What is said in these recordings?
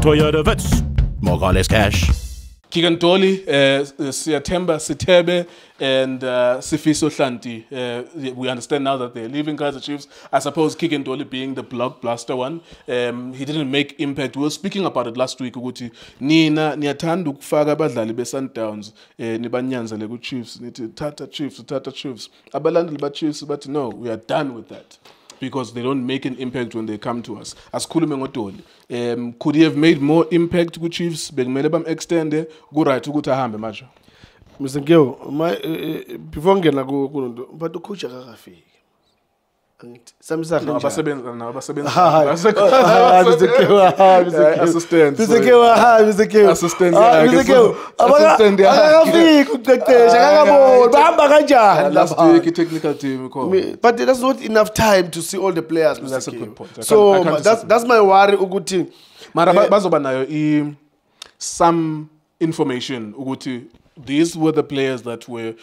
for you the vets. Morales Cash. Keegan Dolly, Siatemba Sitebe, and Sifiso Hlanti. We understand now that they're leaving Kaizer Chiefs. I suppose Keegan Dolly being the blockbuster one. He didn't make impact. We were speaking about it last week. Nina niyathanda ukufaka abadlali be-Sundowns nibanyanzele ku-Chiefs. Nithi Tata Chiefs. Abalandeli ba-Chiefs bathi no, we are done with that. Because they don't make an impact when they come to us. As Dolly, could he have made more impact with Chiefs? Bekumele bam extend go right ukuthi ahambe manje. Mr. Gil, before ngena ku but ucoach akafiki. Angithi samisa no abasebenza assistant akafiki uqeqesha akaboni bahamba kanjani last week technical team but there's not enough time to see all the players. That's a good point. So that's my worry ukuthi mara bazoba nayo some information ukuthi these were the players that were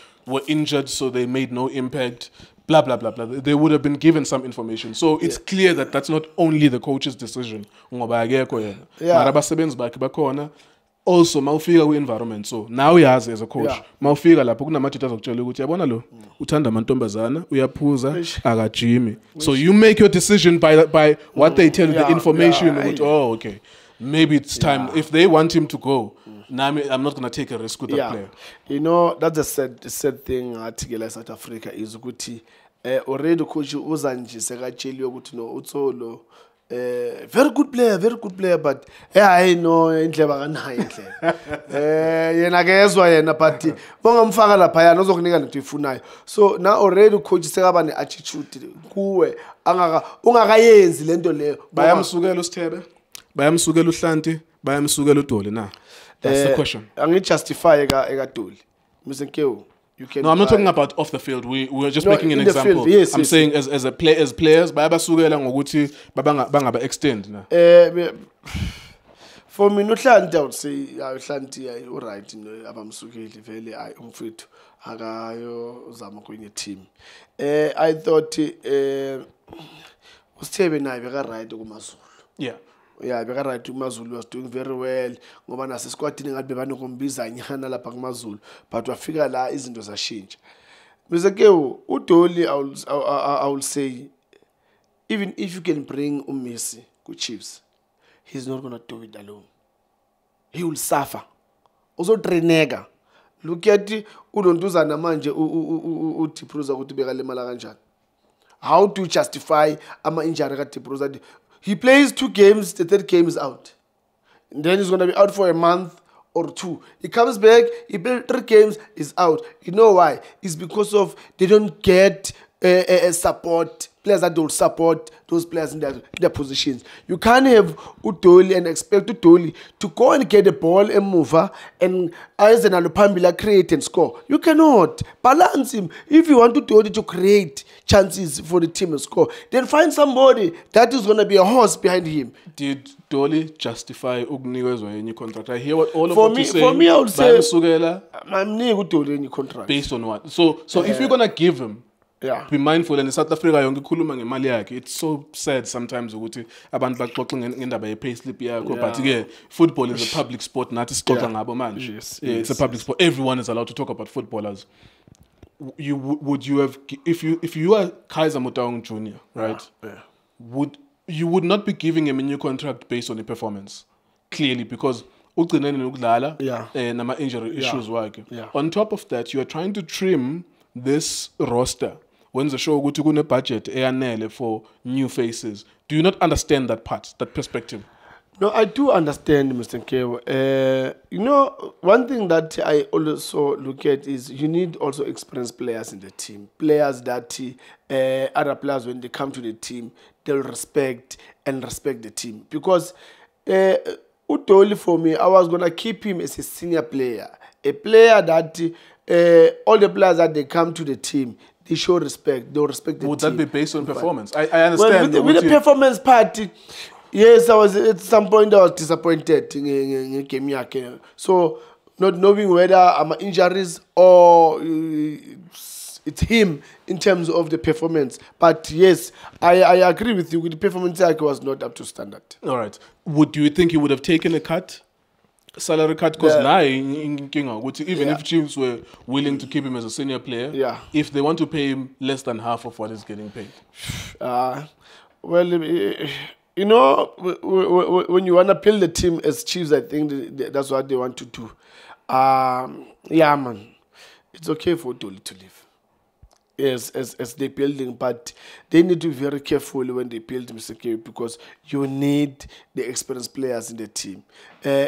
injured, so they made no impact. Blah blah blah blah. They would have been given some information, so it's clear that that's not only the coach's decision. Ngoba akekho yena. Mara abasebenzi bakhe bakhona. Also, mawufika ku-environment, so now uyazi as a coach. Mawufika lapho kunamathitha azokutshela ukuthi yabona lo uthanda amantombazana uyaphuza akajimi. So you make your decision by what they tell you, the information. Oh, okay. Maybe it's time. If they want him to go, now I'm not going to take a risk with that player. You know, that's the sad thing at South Africa is ukuthi already coach uzanje sekatsheli ukuthi no utsolo very good player, but I know indleba kanayo indlela. Yena kezwa yena but bongamfaka lapha yana uzokunika lento ifunayo. So now already coach sekaba ne attitude kuwe ungakayenzi lento leyo. Bayamsukela uSithebe, bayamsukela uHlanti, bayamsukela uDoli na. That's the question. I'm going to justify ega Dolly. Mr. Keo, you can. No, I'm not talking about off the field. We were just making an example. Field, yes, I'm saying as players, bayabasukela ngokuthi bangaba extend na. For me, no Hlanti, I would say Hlanti, all right, abamsukeli vele umfethu akayo zama kwenye team. I thought uSithebe naye beka right kuMazulu. Yeah, right. Mazulu was doing very well. Ngoba nase squadini ngathi bebanokumbiza nyana lapha kuMazulu, but wafika la izinto zashintsha. Mr. Keo, uDoli I will say even if you can bring uMessi ku Chiefs, he's not going to do it alone. He will suffer. Also Trenega. Look at uNontuzana manje uDipruza ukuthi bekalemala kanjani. How to justify ama injury ka Dipruza? He plays 2 games, the 3rd game is out. And then he's going to be out for a month or 2. He comes back, he plays 3 games, he's out. You know why? It's because of they don't get support, players that don't support those players in their positions. You can't have uDoli and expect uDoli to go and get the ball and move and Arsenal Pambila create and score. You cannot. Balance him. If you want uDoli to create chances for the team and score, then find somebody that is going to be a horse behind him. Did Dolly justify ukunikezwa yenye contract? I hear what all of you say. For me, I would say I'm uDoli yenye contract. Based on what? So if you're going to give him, be mindful, and in South Africa yonke ikhuluma ngemali yakhe. It's so sad sometimes ukuthi abantu baxoxa ngendaba ye payslip yakho, but ke football is a public sport, nathi sixoxa ngabo manje. It's a public sport. Everyone is allowed to talk about footballers. Would you have, if you are Kaizer Motaung Jr., right? Would you not be giving him a new contract based on the performance? Clearly, because ugcinene nokudlala nama injury issues wakhe. On top of that, you are trying to trim this roster. When the show go to a budget eyanele for new faces, do you not understand that part, that perspective? No, I do understand, Mr. Kewo. You know, one thing that I also look at is you need also experienced players in the team. Players that other players, when they come to the team, they'll respect the team. Because uDoli, for me, I was going to keep him as a senior player. A player that all the players that they come to the team, they show respect. They'll respect the team. Would that be based on performance? I understand. Well, with the performance part, yes, I was at some point I was disappointed in game. So not knowing whether I'm injuries or it's him in terms of the performance. But yes, I agree with you. The performance was not up to standard. All right. Do you think he would have taken a cut? Salary cut, because now even if Chiefs were willing to keep him as a senior player, if they want to pay him less than half of what he's getting paid. Well, you know, when you want to build the team as Chiefs, I think that's what they want to do. Yeah, man, it's okay for Dolly to leave. As they're building, but they need to be very careful when they build Mr. K, because you need the experienced players in the team.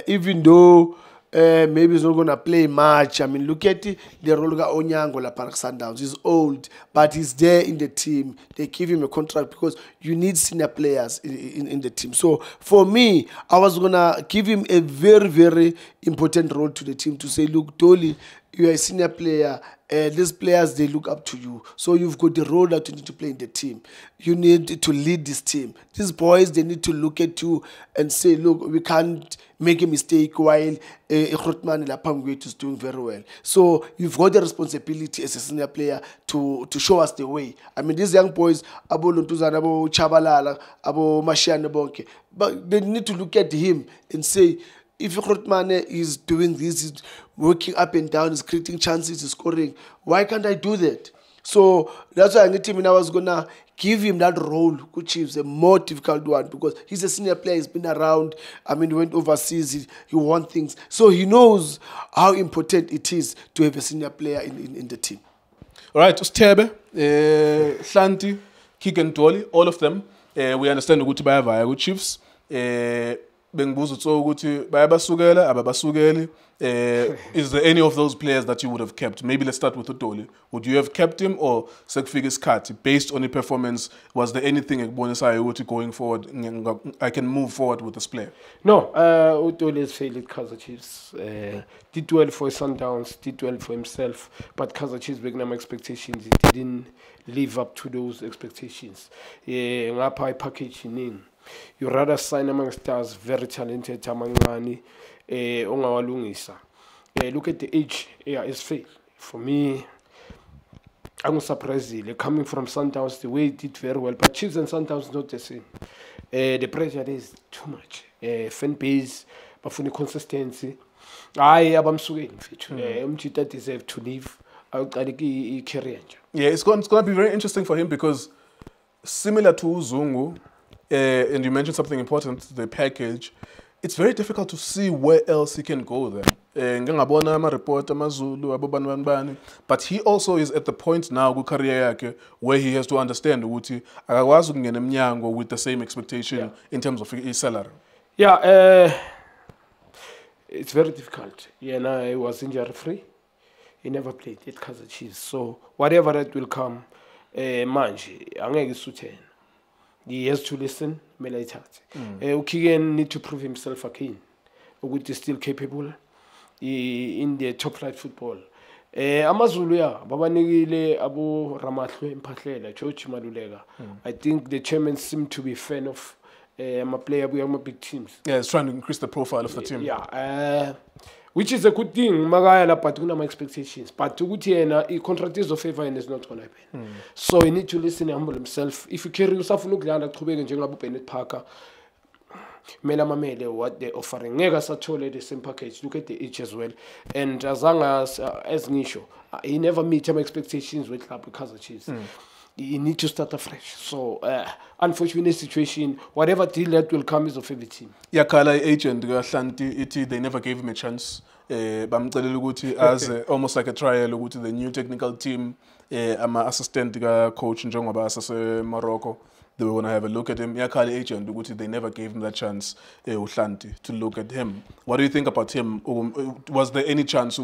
Even though maybe he's not going to play much. I mean, look at the Rolga Onyango, La Park Sundowns. He's old, but he's there in the team. They give him a contract because you need senior players in the team. So for me, I was going to give him a very, very important role to the team to say, look, Dolly, you are a senior player. These players, they look up to you. So you've got the role that you need to play in the team. You need to lead this team. These boys, they need to look at you and say, look, we can't make a mistake while Grootman Lapangwet is doing very well. So you've got the responsibility as a senior player to show us the way. I mean, these young boys, Abo Luntuzana, Abo Chabalala, Abo Mashiane Bonke, but they need to look at him and say, if Grootman is doing this, he's working up and down, he's creating chances, he's scoring, why can't I do that? So that's why I was going to give him that role, which is a more difficult one, because he's a senior player, he's been around, I mean, he went overseas, he won things. So he knows how important it is to have a senior player in the team. All right, Tebe, Hlanti, Kick and Dolly, all of them, we understand ukuthi bayavaya Chiefs. Bengibuza ukuthi bayabasukela ababasukeli. Is there any of those players that you would have kept? Maybe let's start with Dolly. Would you have kept him, or sekufika isikhathi based on the performance? Was there anything ekubonisayo ukuthi going forward I can move forward with this player? No, Dolly has failed at Kaizer Chiefs. Did well for Sundowns, did well for himself, but Kaizer Chiefs big number expectations. He didn't live up to those expectations. Ngapha package in. You rather sign among stars, very talented, Tamangani, Ongawalungisa. Look at the age, it's failed. For me, I'm surprised. Coming from Sundowns, the way he did very well. But Chiefs and Sundowns not the same. The pressure is too much. Fan base, but for the consistency. Umchita deserve to leave. Yeah, it's going to be very interesting for him, because similar to Zungu, and you mentioned something important, the package. It's very difficult to see where else he can go there. But he also is at the point now where he has to understand with the same expectation in terms of his salary. Yeah, it's very difficult. Yeah, he was injury free. He never played at Kaizer Chiefs. So whatever that will come, he has to listen. Ukigen need to prove himself again. He's still capable in the top flight football. AmaZulu babanigile abo Ramahlwe Mpahlela, George Malulega. I think the chairman seem to be a fan of my player with big teams. Yeah, he's trying to increase the profile of the team. Yeah, which is a good thing. Magaya but my expectations. But to the contract is of favor and it's not going to happen. So you need to listen and humble himself. If you carry yourself, look like Njengabu Bennett Parker. What they're offering. Ngeka the same package. Look at the age as well. And as long as Nisho, he never meet my expectations with club because of Chiefs. You need to start afresh. So, unfortunate situation, whatever deal that will come is of every team. Yakala agent, they never gave him a chance. As almost like a trial, the new technical team, I'm an assistant coach in Morocco. They were going to have a look at him. Yakala agent, they never gave him that chance to look at him. What do you think about him? Was there any chance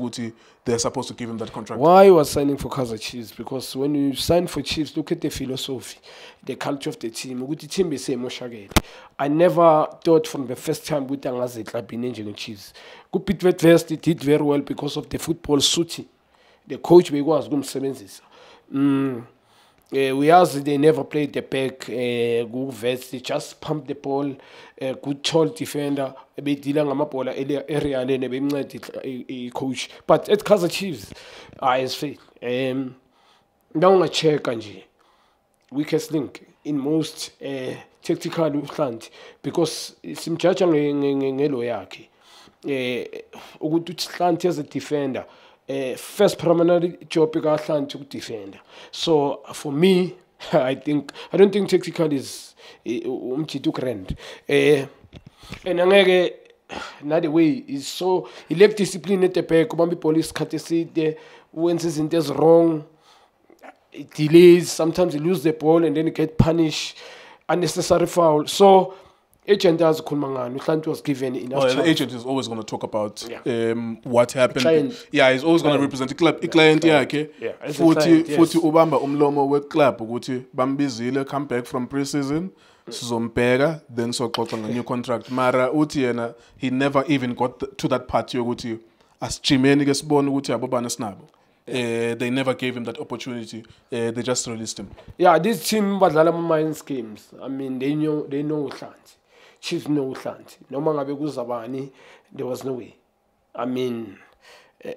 they're supposed to give him that contract? Why was signing for Kaizer Chiefs? Because when you sign for Chiefs, look at the philosophy, the culture of the team. The team is I never thought from the first time we have been in Chiefs. Good West did very well because of the football suiting. The coach was going to we asked, they never played the back, good vets, they just pumped the ball, good tall defender, they dealing on ball area and then they coach. But at Kaizer Chiefs, it's failed. Now I check nje weakest link in most tactical uhlanti because simjudge ngelo yakhe ukuthi uHlanti as a defender first primary job kaHlanti ukudefender. So for me I don't think tactical is umjito grand and angeke another way is so he lack discipline at the back ubamba ibhola isikhathi eside wenza izinto wrong. It delays, sometimes you lose the ball and then you get punished, unnecessary foul. So, agent has Uhlanti was given enough chance. The agent is always going to talk about what happened. He's always going to represent the club. Client yakhe. Futhi ubamba umlomo we club ukuthi bambizile come back from pre-season. Sizombheka then soxoxa nge new contract. Mara uthi yena he never even got to that part yokuthi asijimeni ke sibone ukuthi abobani sinabo. They never gave him that opportunity. They just released him. Yeah, this team badlala mind schemes. I mean, they know Uhlanti. Chiefs know Uhlanti. Noma ngabe kuzabani, there was no way. I mean,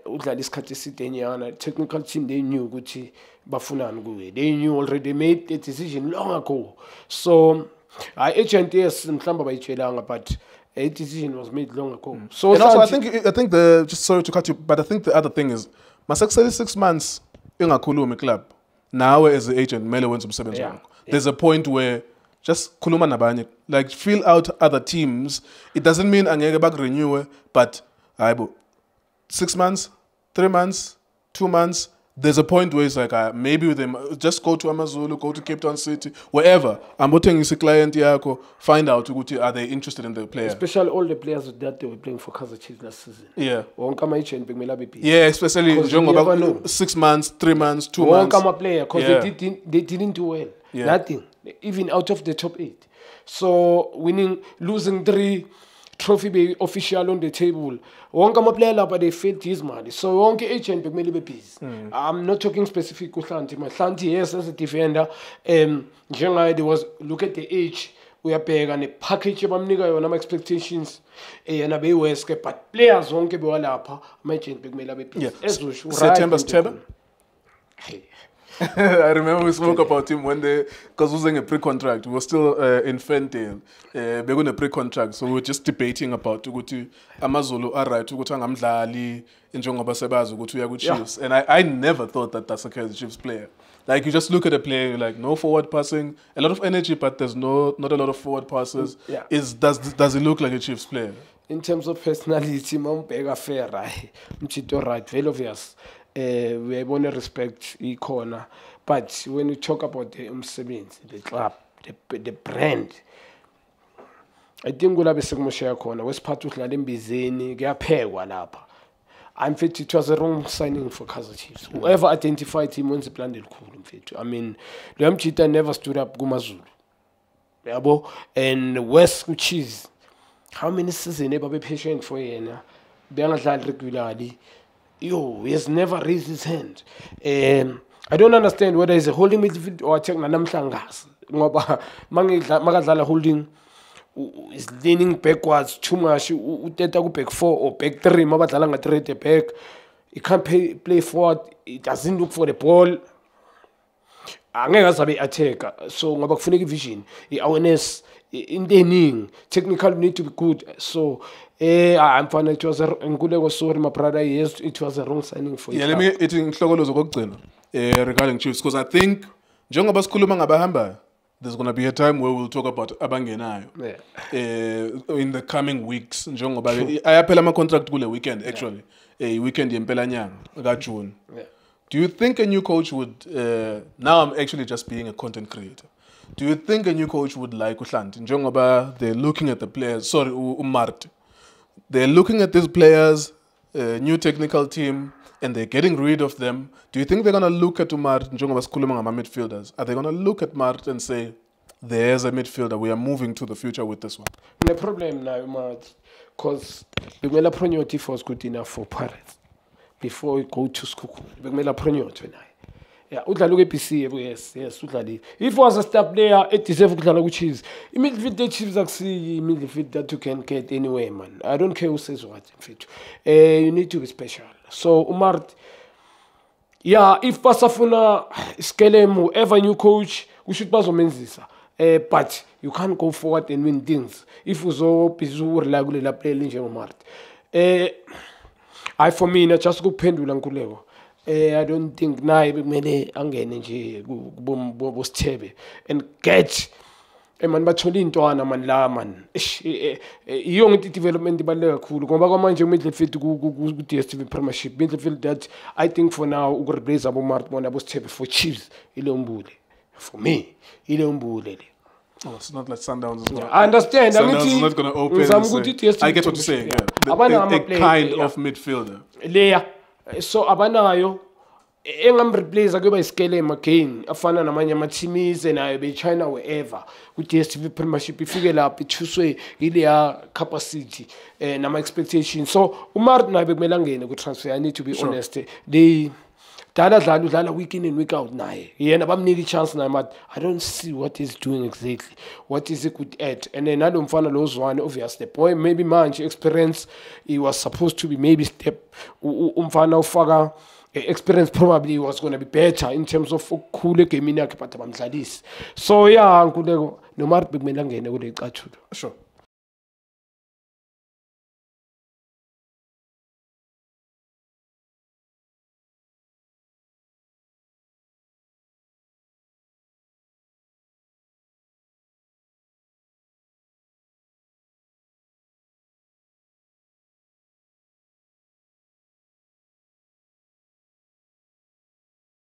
udlala isikhathi eside technical team they knew ukuthi bafunani kuye. They knew already made the decision long ago. So, agent yes mhlamba bayitshelanga but a decision was made long ago. So and also I think the just sorry to cut you, but I think the other thing is Masek 6 months ingakhulumi club. Now as the agent mele wenza umsebenzi wakho. There's a point where just khuluma nabanye, like feel out other teams. It doesn't mean angeke bakurenew, but hayibo 6 months, 3 months, 2 months. There's a point where it's like maybe with them just go to AmaZulu, go to Cape Town City, wherever. I'm putting a client yako, find out are they interested in the player. Especially all the players that they were playing for Kaizer Chiefs last season. Yeah. Yeah, especially 6 months, 3 months, 2 months. Player because they didn't do well. Yeah. Nothing. Even out of the top 8. So losing 3 trophy be official on the table. Wonke amaplayer lapha they failed his money. So wonke agent bekumele bebhizi. I'm not talking specific kuHlanti. Hlanti yes as a defender. Njengaye there was look at the age. Uyabheka ne package abamnika yona ama expectations yena beyiweske but players wonke bewalapha ama agent bekumele bebhizi. Ezusho September. I remember we spoke about him when because we was in a pre-contract. We were still in Fentale. We were in a pre-contract, so we were just debating about ukuthi AmaZulu alright ukuthi angamdlali njengoba sebazi ukuthi uya ku Chiefs. And I never thought that that's a Kaizer Chiefs player. Like you just look at a player, you're like no forward passing, a lot of energy, but there's not a lot of forward passes. Does he look like a Chiefs player? In terms of personality, mambheka fair right, mchito right, very obvious. We want to respect corner, but when you talk about the the club, the brand, I think we'll have a segment corner. West part of Ladembizeni, Gapewa Lapa. I'm fit. It was a wrong signing for Kaizer Chiefs. Whoever identified him when the plan did cool. I mean, Liam Chita never stood up Gumazulu. And West which is how many seasons never be patient for him. They are not regularly. He has never raised his hand. I don't understand whether it's a holding midfield or a check Namshangas. Magadala holding is leaning backwards too much. Uteta go back 4 or back 3. Magadala got back. He can't play forward. He doesn't look for the ball. Angeka sabe attack. So ngaba kufuneka vision, awareness, intaining, technical need to be good. So I'm fine. It was sorry, my brother. Yes, it was a wrong signing for you. Yeah, let me eat in Hlokolozo kokugcina regarding Chiefs because I think njengoba sikhuluma ngabahamba, there's going to be a time where we'll talk about abangenayo in the coming weeks. Njengoba ayaphela ama contract kule weekend actually. Weekend yempela nyanga ka June. Do you think a new coach would now I'm actually just being a content creator. Do you think a new coach would like Uhlanti? Njengoba they're looking at the players, sorry, Umart. They're looking at these players, new technical team, and they're getting rid of them. Do you think they're going to look at Umart, njengoba sikhuluma ngama midfielders? Are they going to look at Mart and say, there's a midfielder, we are moving to the future with this one? The problem now, Mart, because Bimela Pronyotif was good enough for Pirates before we go to school. Bimela Pronyotif now. Yeah, udlala PC yes udlala. If was a star player, it deserves udlala ku Chiefs. Immediately the Chiefs actually immediately that you can get anywhere, man. I don't care who says what. You need to be special. So Umar, Yeah, if basafuna Skelem, whoever new coach, we should bazomenzisa. But you can't go forward and win things if uzo pizu regular play njengomart. I for me na just kuphendula nkuleko. I don't think naye bekumele angene nje kubosithebe and get man bathola intwana man la man iyo ngithi development ibaleka kakhulu ngoba kwamanje midfield ku DStv Premiership midfield that I think for now ukureplace abo Mart bona bosithebe for Chiefs ile umbule for me ile umbule le. Oh, it's not like Sundowns as well. I understand. Sundowns is not going to open. I get what you're saying. Yeah. A kind of midfielder. Leya. So abanayo engamreplace kuba Skelem again afana namanye ama-teams nayo be-China wherever ku-DStv Premiership ifike lapho ithuswe ile ya capacity nama-expectations. So uMart naye bekumele angene ku-transfer. I need to be honest. They udlala week in and week out naye yena bamnika i-chance naye but I don't see what he's doing exactly, what is he good at. And then nalo mfana lo Zwane, obviously the boy maybe manje experience he was supposed to be maybe step umfana ufaka experience probably was going to be better in terms of cool game yakhe but abamdlalisi. So yeah nkuleko noMart bekumele angene kule cathulo. Sure.